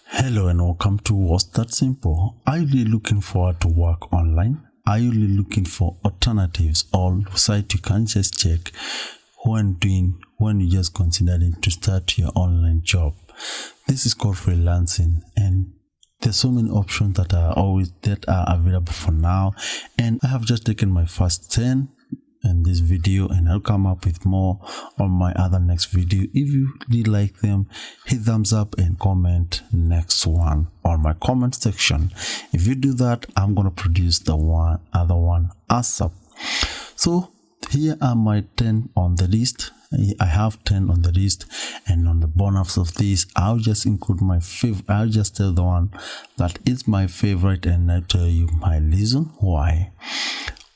Hello and welcome to What's That Simple. Are you really looking forward to work online? Are you really looking for alternatives or site you can just check when you just considering to start your online job? This is called freelancing, and there's so many options that are available for now, and I have just taken my first 10 in this video, and I'll come up with more on my other next video. If you really like them, hit thumbs up and comment next one on my comment section. If you do that, I'm gonna produce the other one ASAP. So here are my 10 on the list. I have 10 on the list, and on the bonus of this, I'll just include my favorite. I'll just tell the one that is my favorite, and I'll tell you my reason why.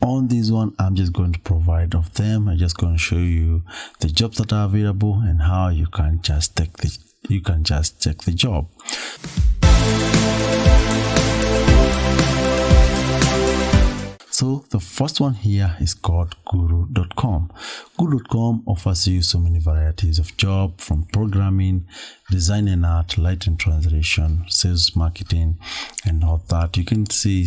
On this one, I'm just going to provide of them. I'm just going to show you the jobs that are available and how you can just check the job. So the first one here is called Guru.com. Guru.com offers you so many varieties of job, from programming, design and art, light and translation, sales, marketing, and all that. You can see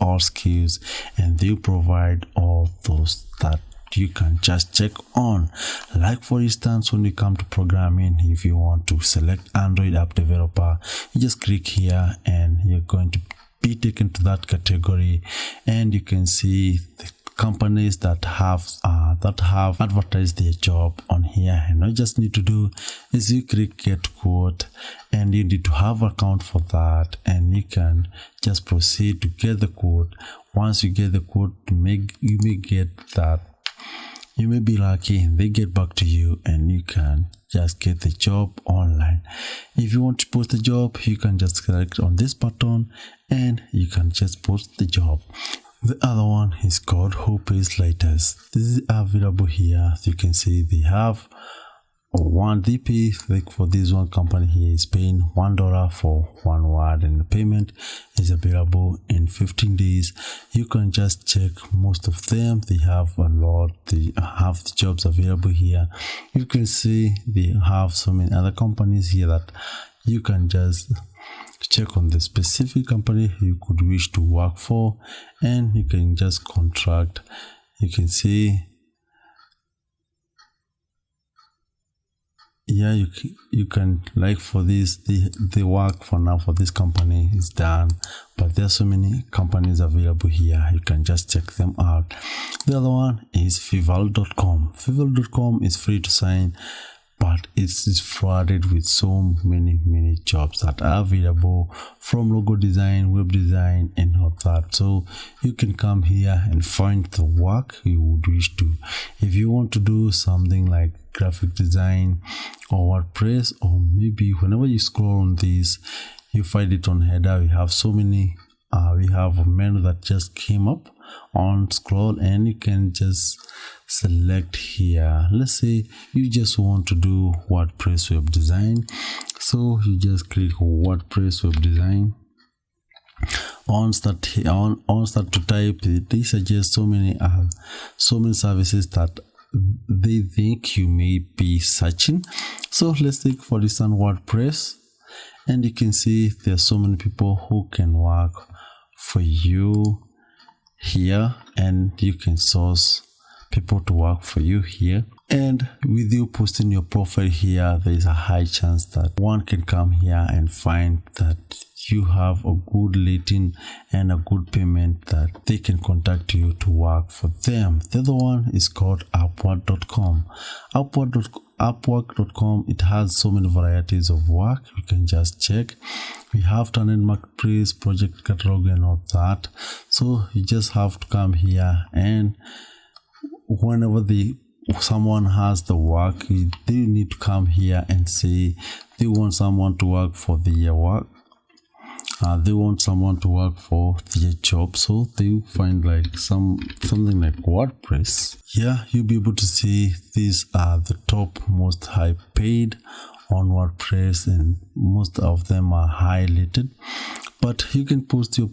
all skills, and they provide all those that you can just check on. Like for instance, when you come to programming, if you want to select Android app developer, you just click here and you're going to be taken to that category, and you can see the companies that have advertised their job on here. And all you just need to do is you click get quote, and you need to have an account for that, and you can just proceed to get the quote. Once you get the quote, you may get that. You may be lucky and they get back to you, and you can just get the job online. If you want to post the job, you can just click on this button and you can just post the job. The other one is called Who Pays Latest. This is available here. So you can see they have they pay, like for this one company here is paying $1 for one word, and the payment is available in 15 days. You can just check most of them. They have a lot. They have the jobs available here. You can see they have so many other companies here that you can just check on the specific company you could wish to work for, and you can just contract. You can see you can, like for this, the work for now for this company is done, but there's so many companies available here. You can just check them out. The other one is Fiverr.com. Fiverr.com is free to sign, but it's flooded with so many jobs that are available, from logo design, web design, and all that. So you can come here and find the work you would wish to. If you want to do something like graphic design or WordPress, or maybe whenever you scroll on this, you find it on header. We have so many. We have a menu that just came up on scroll, and you can just select here. Let's say you just want to do WordPress web design, so you just click WordPress web design. On start to type, they suggest so many services that they think you may be searching. So let's take for instance WordPress, and you can see there's so many people who can work for you here, and you can source people to work for you here. And with you posting your profile here, there is a high chance that one can come here and find that you have a good rating and a good payment, that they can contact you to work for them. The other one is called Upwork.com. Upwork.com, it has so many varieties of work. You can just check. We have talent marketplace, project catalog, and all that. So you just have to come here, and whenever someone has the work, they need to come here and say they want someone to work for their work. They want someone to work for their job, so they find like something like WordPress. Yeah, you'll be able to see these are the top most high paid on WordPress, and most of them are high rated. But you can post your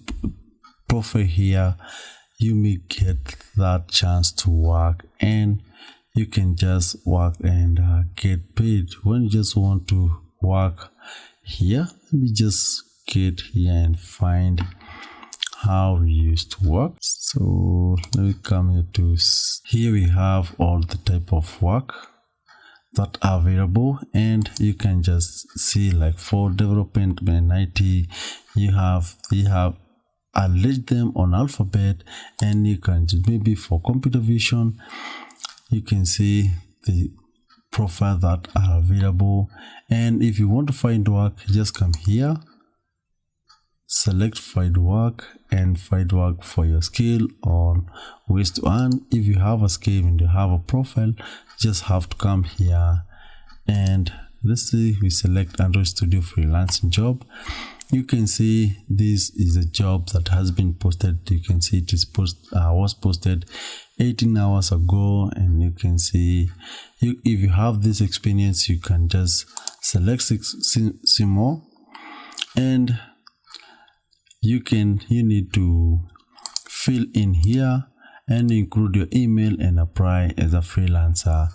profile here. You may get that chance to work, and you can just work and get paid. When you just want to work, here. Let me just get here and find how we used to work. So let me come here to here. We have all the type of work that are available, and you can just see, like for development and IT, they have arranged them on alphabet, and you can just, maybe for computer vision, you can see the profile that are available. And if you want to find work, just come here, select find work, and find work for your skill or ways to earn. If you have a skill and you have a profile, just have to come here, and let's say we select Android Studio freelancing job. You can see this is a job that has been posted. You can see it is was posted 18 hours ago, and you can see if you have this experience, you can just select see more, and you need to fill in here and include your email and apply as a freelancer,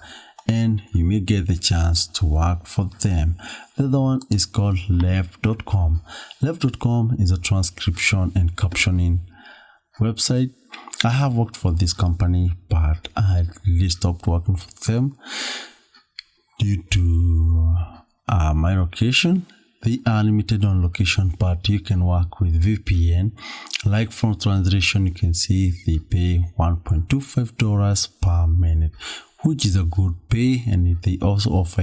and you may get the chance to work for them. The other one is called left.com. Left.com is a transcription and captioning website. I have worked for this company, but I really stopped working for them due to my location. They are limited on location, but you can work with VPN. Like from translation, you can see they pay $1.25 per minute, which is a good pay. And they also offer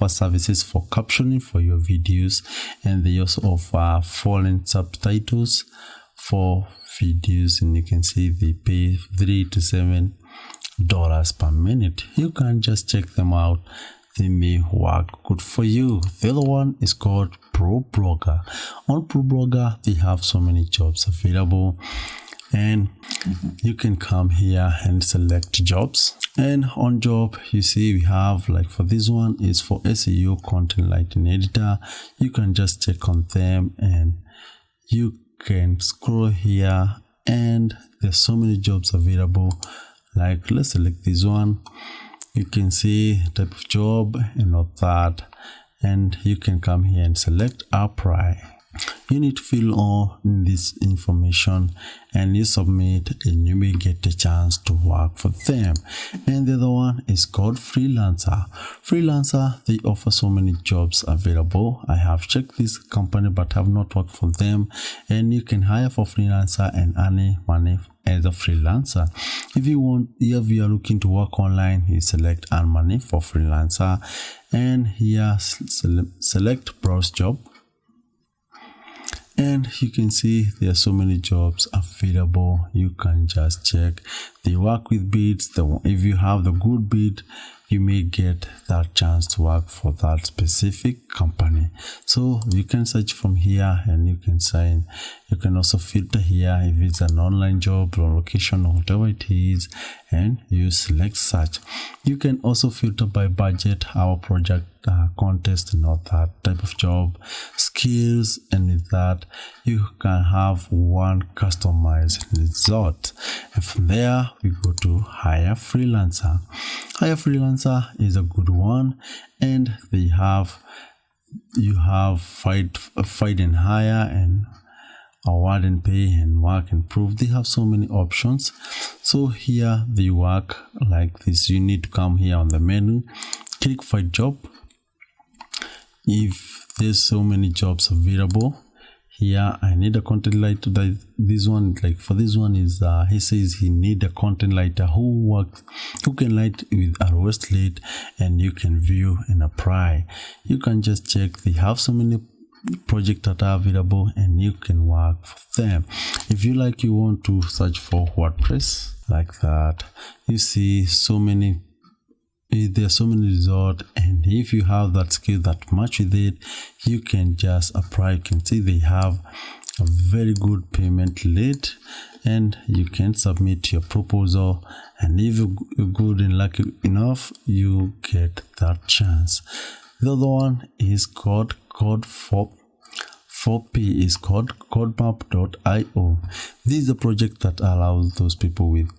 services for captioning for your videos, and they also offer foreign subtitles for videos, and you can see they pay $3 to $7 per minute. You can just check them out. They may work good for you. The other one is called ProBlogger. On ProBlogger, they have so many jobs available, and you can come here and select jobs. And on job, you see we have, like for this one is for SEO content writing editor. You can just check on them, and you can scroll here, and there's so many jobs available. Like let's select this one. You can see type of job and all that, and you can come here and select apply. You need to fill all this information, and you submit, and you may get a chance to work for them. And the other one is called freelancer. Freelancer, they offer so many jobs available. I have checked this company, but have not worked for them. And you can hire for freelancer and earn money as a freelancer. If you are looking to work online, you select earn money for freelancer, and here select browse job. And you can see there are so many jobs available. You can just check. They work with bids. If you have the good bid, you may get that chance to work for that specific company. So you can search from here, and you can sign. You can also filter here if it's an online job or location or whatever it is, and you select search. You can also filter by budget, our project, contest, and all that type of job, skills, and with that you can have one customized result. And from there we go to hire freelancer. Hire freelancer is a good one, and you have find and hire, and award and pay, and work and prove. They have so many options. So here they work like this. You need to come here on the menu, click find job. If there's so many jobs available here, I need a content writer. This one, like for this one, is he says he need a content writer who can write with a Westlet, and you can view and apply. You can just check. They have so many projects that are available, and you can work for them. If you want to search for WordPress like that, you see so many. There are so many results, and if you have that skill that match with it, you can just apply. You can see they have a very good payment rate, and you can submit your proposal, and if you're good and lucky enough, you get that chance. The other one is called Code4P is called codemap.io. This is a project that allows those people with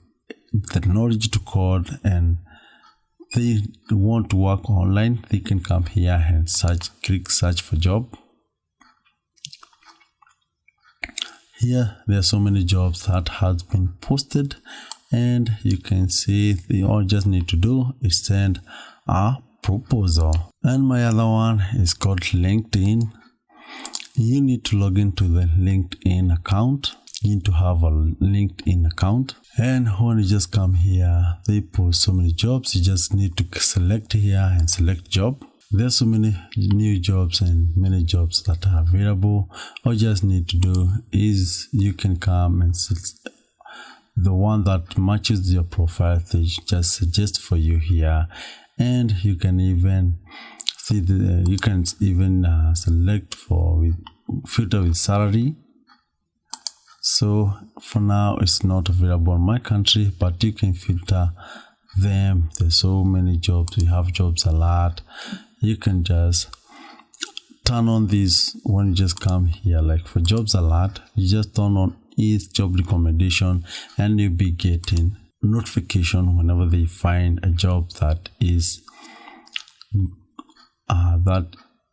the knowledge to code and they want to work online, they can come here and click search for job. Here there are so many jobs that has been posted, and you can see they all just need to do is send a proposal. And my other one is called LinkedIn. You need to log into the LinkedIn account. You need to have a LinkedIn account, and when you just come here, they post so many jobs. You just need to select here and select job. There's so many new jobs and many jobs that are available. All you just need to do is you can come and the one that matches your profile. They just suggest for you here, and you can even see select for filter with salary. So for now it's not available in my country, but you can filter them. There's so many jobs. We have jobs a lot. You can just turn on this when you just come here, like for jobs a lot, you just turn on each job recommendation, and you'll be getting notification whenever they find a job that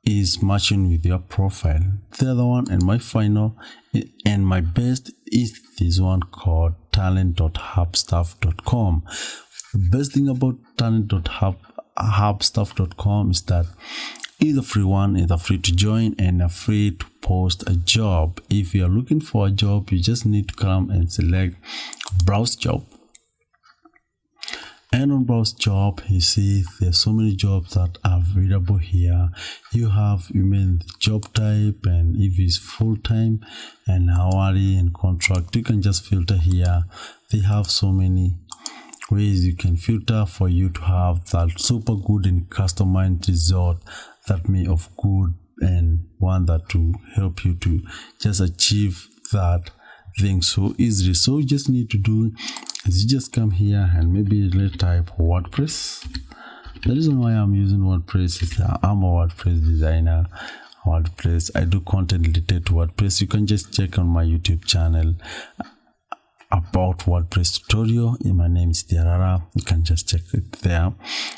is matching with your profile. The other one and my final and my best is this one called talent.hubstaff.com. The best thing about talent.hubstaff.com is that it's a free one, it's a free to join and a free to post a job. If you are looking for a job, you just need to come and select browse job. And on browse job, you see there's so many jobs that are available here. You mean the job type, and if it's full-time and hourly and contract, you can just filter here. They have so many ways you can filter for you to have that super good and customized result that may of good and one that to help you to just achieve that thing so easily. So you just need to do is you just come here and maybe let's type WordPress. The reason why I'm using WordPress is I'm a WordPress designer. WordPress, I do content related to WordPress. You can just check on my YouTube channel about WordPress tutorial. My name is Thiarara. You can just check it there.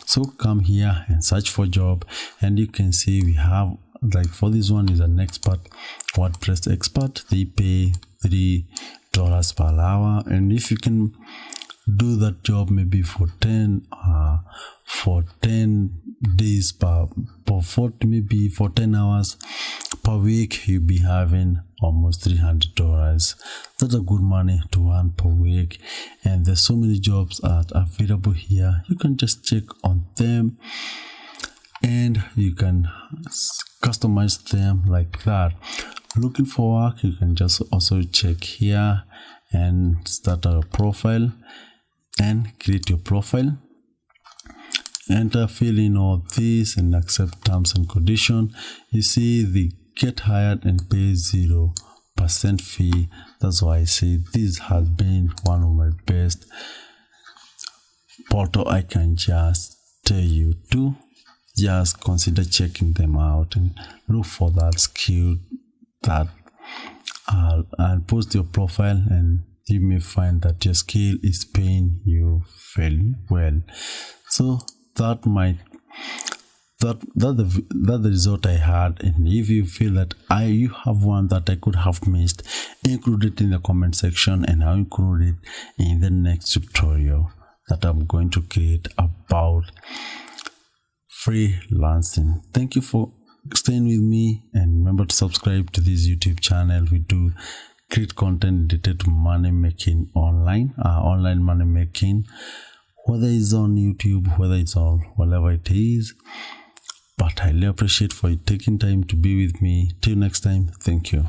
So come here and search for job, and you can see we have, like for this one is an expert, WordPress expert. They pay $3 per hour, and if you can do that job maybe for 10 days for 10 hours per week, you'll be having almost $300. That's a good money to earn per week, and there's so many jobs are available here. You can just check on them and you can customize them like that. Looking for work, you can just also check here and start a profile and create your profile. Enter, fill in all this and accept terms and condition. You see the get hired and pay 0% fee. That's why I say this has been one of my best portal. I can just tell you to just consider checking them out and look for that skill that and post your profile, and you may find that your skill is paying you fairly well. So that the result I had. And if you feel that you have one that I could have missed, include it in the comment section, and I'll include it in the next tutorial that I'm going to create about freelancing. Thank you for staying with me, and remember to subscribe to this YouTube channel. We do create content related to money making online money making, whether it's on YouTube, whether it's on whatever it is. But I really appreciate for you taking time to be with me. Till next time, thank you.